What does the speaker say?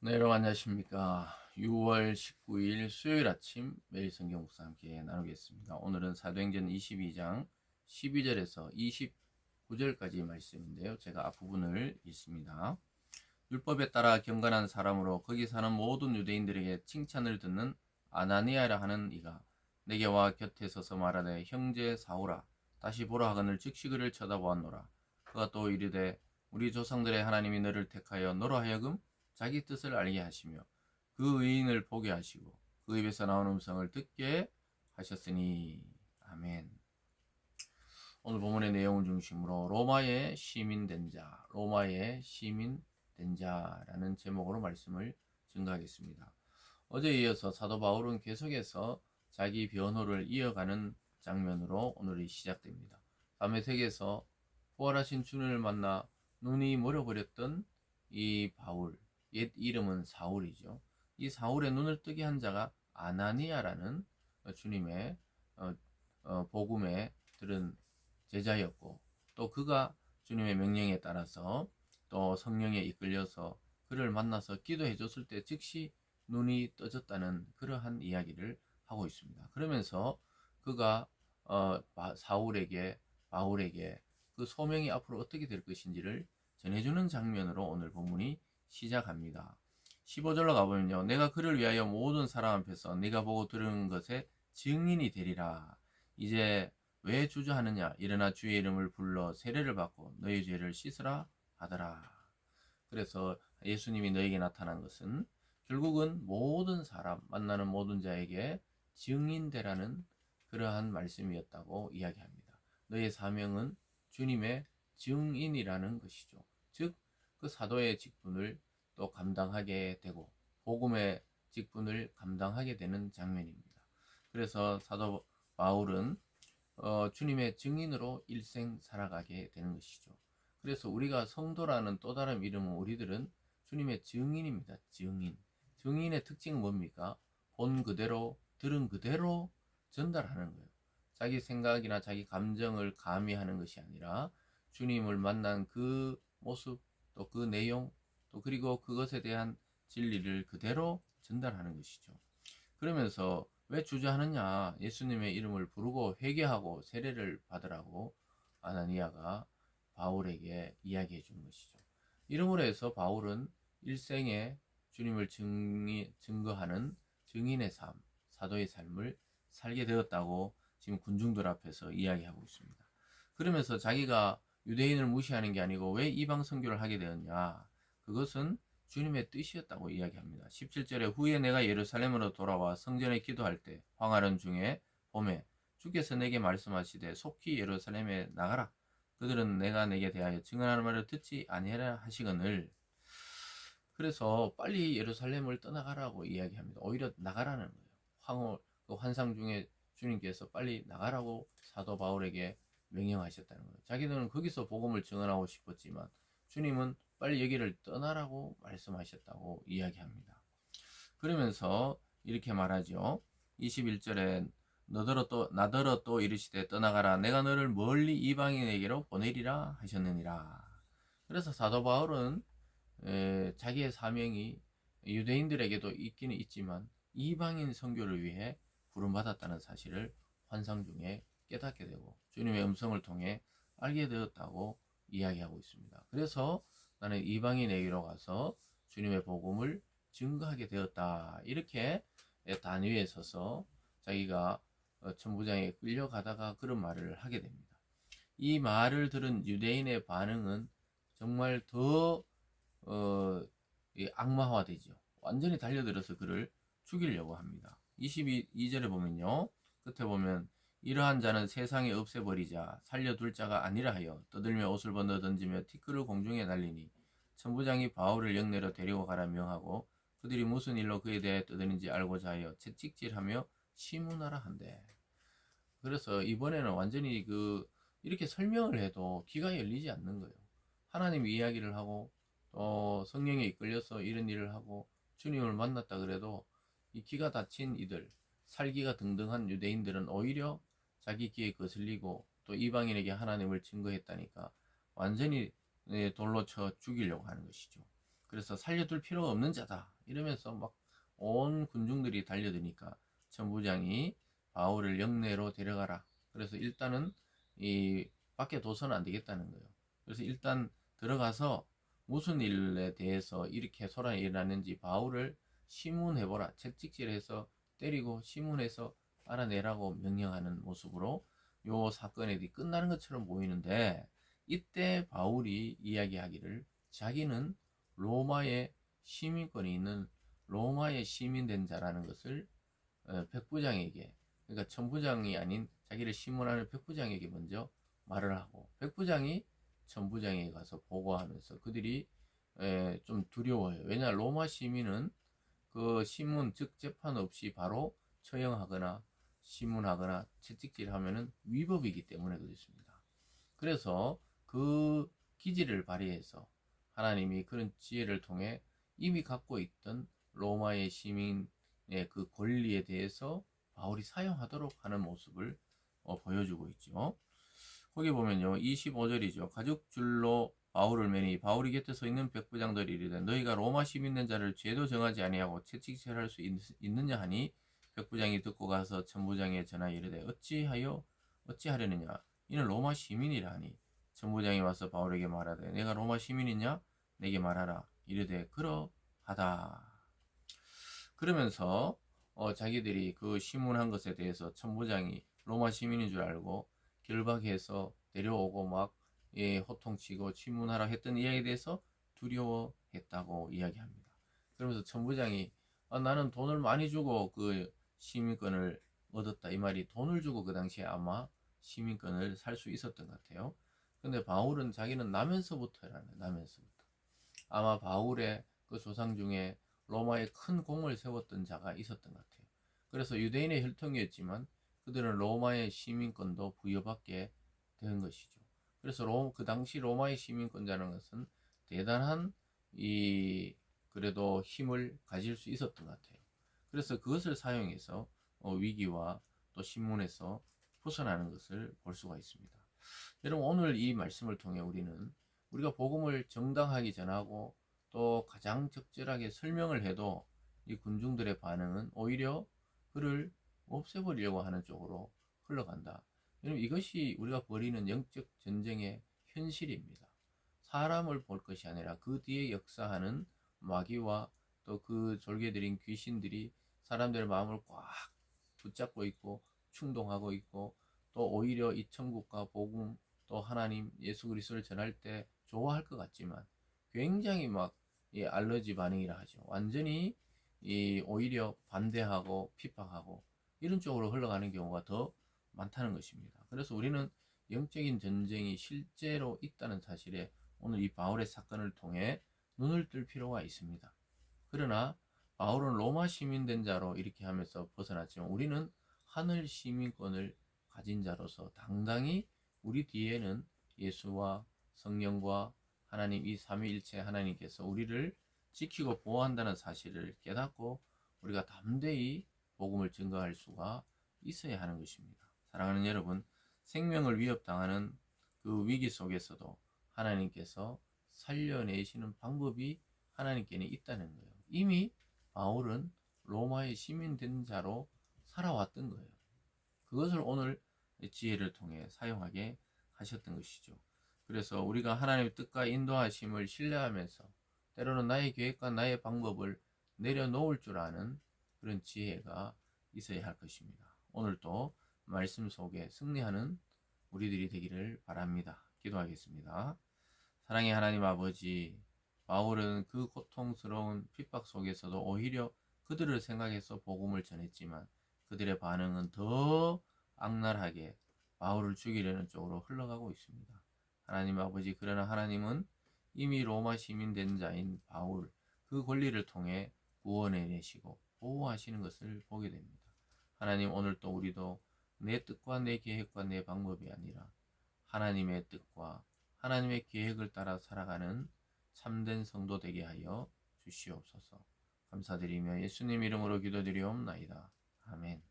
네, 여러분 안녕하십니까. 6월 19일 수요일 아침 매일 성경 묵상 함께 나누겠습니다. 오늘은 사도행전 22장 12절에서 29절까지 말씀인데요. 제가 앞부분을 읽습니다. 율법에 따라 경건한 사람으로 거기 사는 모든 유대인들에게 칭찬을 듣는 아나니아라 하는 이가 내게 와 곁에 서서 말하되 형제 사울아 다시 보라 하거늘 즉시 그를 쳐다보았노라. 그가 또 이르되 우리 조상들의 하나님이 너를 택하여 너로 하여금 자기 뜻을 알게 하시며 그 의인을 보게 하시고 그 입에서 나오는 음성을 듣게 하셨으니 아멘. 오늘 본문의 내용을 중심으로 로마의 시민 된 자라는 제목으로 말씀을 증거하겠습니다. 어제에 이어서 사도 바울은 계속해서 자기 변호를 이어가는 장면으로 오늘이 시작됩니다. 다메섹에서 부활하신 주님을 만나 눈이 멀어버렸던 이 바울, 옛 이름은 사울이죠. 이 사울의 눈을 뜨게 한 자가 아나니아라는 주님의 복음에 들은 제자였고, 또 그가 주님의 명령에 따라서 또 성령에 이끌려서 그를 만나서 기도해 줬을 때 즉시 눈이 떠졌다는 그러한 이야기를 하고 있습니다. 그러면서 그가 사울에게 바울에게 그 소명이 앞으로 어떻게 될 것인지를 전해주는 장면으로 오늘 본문이 시작합니다. 15절로 가보면요. 내가 그를 위하여 모든 사람 앞에서 네가 보고 들은 것에 증인이 되리라. 이제 왜 주저하느냐? 일어나 주의 이름을 불러 세례를 받고 너희 죄를 씻으라 하더라. 그래서 예수님이 너에게 나타난 것은 결국은 모든 사람, 만나는 모든 자에게 증인되라는 그러한 말씀이었다고 이야기합니다. 너의 사명은 주님의 증인이라는 것이죠. 즉, 그 사도의 직분을 또 감당하게 되고 복음의 직분을 감당하게 되는 장면입니다. 그래서 사도 바울은 주님의 증인으로 일생 살아가게 되는 것이죠. 그래서 우리가 성도라는 또 다른 이름은 우리들은 주님의 증인입니다. 증인. 증인의 특징은 뭡니까? 본 그대로, 들은 그대로 전달하는 거예요. 자기 생각이나 자기 감정을 가미하는 것이 아니라 주님을 만난 그 모습, 또 그 내용, 또 그리고 그것에 대한 진리를 그대로 전달하는 것이죠. 그러면서 왜 주저하느냐? 예수님의 이름을 부르고 회개하고 세례를 받으라고 아나니아가 바울에게 이야기해 준 것이죠. 이름으로 해서 바울은 일생에 주님을 증거하는 증인의 삶, 사도의 삶을 살게 되었다고 지금 군중들 앞에서 이야기하고 있습니다. 그러면서 자기가 유대인을 무시하는 게 아니고 왜 이방 선교를 하게 되었냐? 그것은 주님의 뜻이었다고 이야기합니다. 17절에 후에 내가 예루살렘으로 돌아와 성전에 기도할 때 황하는 중에 봄에 주께서 내게 말씀하시되 속히 예루살렘에 나가라. 그들은 내가 내게 대하여 증언하는 말을 듣지 아니하라 하시거늘. 그래서 빨리 예루살렘을 떠나가라고 이야기합니다. 오히려 나가라는 거예요. 그 환상 중에 주님께서 빨리 나가라고 사도 바울에게 명령하셨다는 거예요. 자기들은 거기서 복음을 증언하고 싶었지만 주님은 빨리 여기를 떠나라고 말씀하셨다고 이야기합니다. 그러면서 이렇게 말하죠. 21절에 나더러 또 이르시되 떠나가라 내가 너를 멀리 이방인에게로 보내리라 하셨느니라. 그래서 사도 바울은 자기의 사명이 유대인들에게도 있기는 있지만 이방인 선교를 위해 부름받았다는 사실을 환상 중에 깨닫게 되고 주님의 음성을 통해 알게 되었다고 이야기하고 있습니다. 그래서 나는 이방인에게로 가서 주님의 복음을 증거하게 되었다. 이렇게 단위에 서서 자기가 천부장에 끌려가다가 그런 말을 하게 됩니다. 이 말을 들은 유대인의 반응은 정말 더 악마화되죠. 완전히 달려들어서 그를 죽이려고 합니다. 22절에 보면요. 끝에 보면 이러한 자는 세상에 없애버리자 살려둘 자가 아니라 하여 떠들며 옷을 벗어 던지며 티끌을 공중에 날리니 천부장이 바울을 영내로 데리고 가라 명하고 그들이 무슨 일로 그에 대해 떠드는지 알고자 하여 채찍질하며 시문하라 한대. 그래서 이번에는 완전히 이렇게 설명을 해도 귀가 열리지 않는 거예요. 하나님 이야기를 하고 또 성령에 이끌려서 이런 일을 하고 주님을 만났다 그래도 이 귀가 닫힌 이들, 살기가 등등한 유대인들은 오히려 자기 귀에 거슬리고 또 이방인에게 하나님을 증거했다니까 완전히 돌로 쳐 죽이려고 하는 것이죠. 그래서 살려둘 필요가 없는 자다 이러면서 막 온 군중들이 달려드니까 천부장이 바울을 영내로 데려가라. 그래서 일단은 이 밖에 둬서는 안 되겠다는 거예요. 그래서 일단 들어가서 무슨 일에 대해서 이렇게 소란이 일어났는지 바울을 심문해보라. 채찍질해서 때리고 심문해서 알아내라고 명령하는 모습으로 요 사건이 끝나는 것처럼 보이는데, 이때 바울이 이야기하기를 자기는 로마의 시민권이 있는 로마의 시민된 자라는 것을 백부장에게, 그러니까 천부장이 아닌 자기를 심문하는 백부장에게 먼저 말을 하고, 백부장이 천부장에게 가서 보고하면서 그들이 좀 두려워요. 왜냐, 로마 시민은 그 신문 즉 재판 없이 바로 처형하거나 심문하거나 채찍질하면은 위법이기 때문에 그렇습니다. 그래서 그 기지를 발휘해서 하나님이 그런 지혜를 통해 이미 갖고 있던 로마의 시민의 그 권리에 대해서 바울이 사용하도록 하는 모습을 보여주고 있죠. 거기 보면요, 25절이죠. 가죽줄로 바울을 매니 바울이 곁에 서 있는 백부장들이 이르되 너희가 로마 시민된 자를 죄도 정하지 아니하고 채찍질할 수 있느냐 하니, 백부장이 듣고 가서 천부장에 전하여 이르되 어찌하려느냐, 이는 로마 시민이라 하니, 천부장이 와서 바울에게 말하되 내가 로마 시민이냐, 내게 말하라. 이르되 그러하다. 그러면서 자기들이 그 심문한 것에 대해서 천부장이 로마 시민인 줄 알고 결박해서 데려오고 막 호통치고 심문하라 했던 이야기에 대해서 두려워했다고 이야기합니다. 그러면서 천부장이 나는 돈을 많이 주고 그 시민권을 얻었다, 이 말이 돈을 주고 그 당시에 아마 시민권을 살 수 있었던 것 같아요. 근데 바울은 자기는 나면서부터 아마 바울의 그 조상 중에 로마에 큰 공을 세웠던 자가 있었던 것 같아요. 그래서 유대인의 혈통이었지만 그들은 로마의 시민권도 부여받게 된 것이죠. 그래서 그 당시 로마의 시민권자라는 것은 대단한 그래도 힘을 가질 수 있었던 것 같아요. 그래서 그것을 사용해서 위기와 또 신문에서 벗어나는 것을 볼 수가 있습니다. 여러분, 오늘 이 말씀을 통해 우리가 복음을 정당하게 전하고 또 가장 적절하게 설명을 해도 이 군중들의 반응은 오히려 그를 없애버리려고 하는 쪽으로 흘러간다. 여러분, 이것이 우리가 벌이는 영적 전쟁의 현실입니다. 사람을 볼 것이 아니라 그 뒤에 역사하는 마귀와 또 그 졸개들인 귀신들이 사람들의 마음을 꽉 붙잡고 있고 충동하고 있고, 또 오히려 이 천국과 복음 또 하나님 예수 그리스도를 전할 때 좋아할 것 같지만 굉장히 막 알러지 반응이라 하죠. 완전히 오히려 반대하고 핍박하고 이런 쪽으로 흘러가는 경우가 더 많다는 것입니다. 그래서 우리는 영적인 전쟁이 실제로 있다는 사실에 오늘 이 바울의 사건을 통해 눈을 뜰 필요가 있습니다. 그러나 바울은 로마 시민된 자로 이렇게 하면서 벗어났지만 우리는 하늘 시민권을 가진 자로서 당당히 우리 뒤에는 예수와 성령과 하나님 이 삼위일체 하나님께서 우리를 지키고 보호한다는 사실을 깨닫고 우리가 담대히 복음을 증거할 수가 있어야 하는 것입니다. 사랑하는 여러분, 생명을 위협당하는 그 위기 속에서도 하나님께서 살려내시는 방법이 하나님께는 있다는 거예요. 이미 바울은 로마의 시민된 자로 살아왔던 거예요. 그것을 오늘 지혜를 통해 사용하게 하셨던 것이죠. 그래서 우리가 하나님의 뜻과 인도하심을 신뢰하면서 때로는 나의 계획과 나의 방법을 내려놓을 줄 아는 그런 지혜가 있어야 할 것입니다. 오늘도 말씀 속에 승리하는 우리들이 되기를 바랍니다. 기도하겠습니다. 사랑의 하나님 아버지, 바울은 그 고통스러운 핍박 속에서도 오히려 그들을 생각해서 복음을 전했지만 그들의 반응은 더 악랄하게 바울을 죽이려는 쪽으로 흘러가고 있습니다. 하나님 아버지, 그러나 하나님은 이미 로마 시민 된 자인 바울 그 권리를 통해 구원해 내시고 보호하시는 것을 보게 됩니다. 하나님, 오늘 또 우리도 내 뜻과 내 계획과 내 방법이 아니라 하나님의 뜻과 하나님의 계획을 따라 살아가는 참된 성도 되게 하여 주시옵소서. 감사드리며 예수님 이름으로 기도드리옵나이다. 아멘.